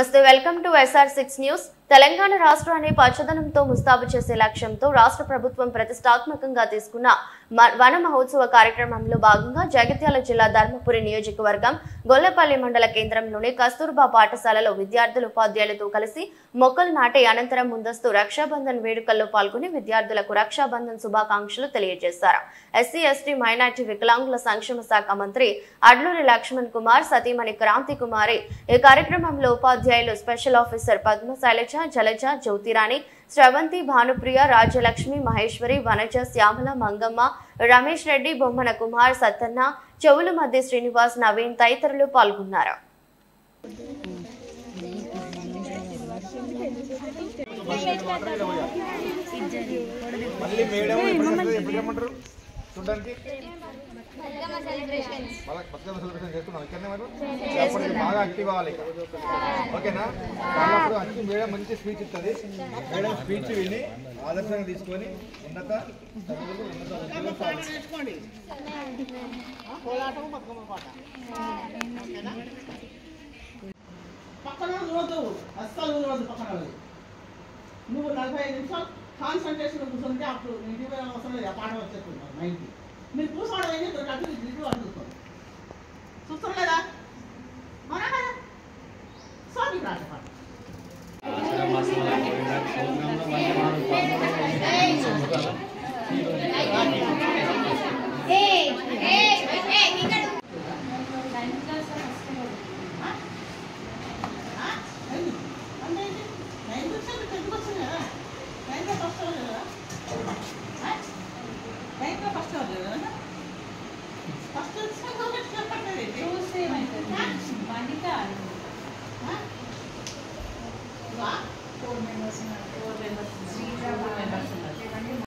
నమస్తే welcome to SR6 news. Telangana రాష్ట్రాన్ని పచ్చదనంతో ముస్తాబు చేసే లక్ష్యంతో రాష్ట్ర ప్రభుత్వం ప్రతిష్టాత్మకంగా తీసుకున్న వన మహోత్సవ కార్యక్రమంలో భాగంగా జగిత్యాల జిల్లా ధర్మపురి నియోజకవర్గం గొల్లపల్లి మండల కేంద్రంలోని కస్తూర్బా పాఠశాలలో విద్యార్థులు ఉపాధ్యాయులతో కలిసి మొక్కలు నాటి అనంతరం ముందస్తు రక్షాబంధన్ వేడుకల్లో పాల్గొని విద్యార్థులకు రక్షాబంధన్ శుభాకాంక్షలు తెలియజేశారు. ఎస్సీ ఎస్టీ మైనార్టీ వికలాంగుల సంక్షేమ శాఖ మంత్రి అడ్లూరి లక్ష్మణ్ కుమార్ సతీమణి క్రాంతి కుమారి ఈ కార్యక్రమంలో ఉపాధ్యాయులు స్పెషల్ ఆఫీసర్ పద్మ శైలజ, జలజ, జ్యోతిరాణి, శ్రవంతి, భానుప్రియ, రాజ్యలక్ష్మి, మహేశ్వరి, వనజ, శ్యామల, మంగమ్మ, రమేష్ రెడ్డి, బొమ్మన కుమార్, సత్తన్న, చెవుల మధ్య శ్రీనివాస్, నవీన్ తదితరులు పాల్గొన్నారు. బాగా యాక్టివ్ అవ్వాలి, ఓకేనా? దాంట్లో అన్ని మేడం మంచి స్పీచ్ ఇస్తుంది. మేడం స్పీచ్ విని ఆదర్శంగా తీసుకొని ఉన్నత పక్కన చూడదు, అస్సలు చూడదు. పక్కన నువ్వు 45 నిమిషాలు కాన్సన్ట్రేషన్ కూర్చుంటే అప్పుడు ఇంటి పోయిన అవసరం లేదు. ఆ పాట వచ్చేస్తున్నారు 90. మీరు కూర్చోవడం అయితే అటు ఇటు అడుగుతారు, చూస్తారు లేదా? అవునా కదా? సో మీకు రాట పాట ఫస్ట్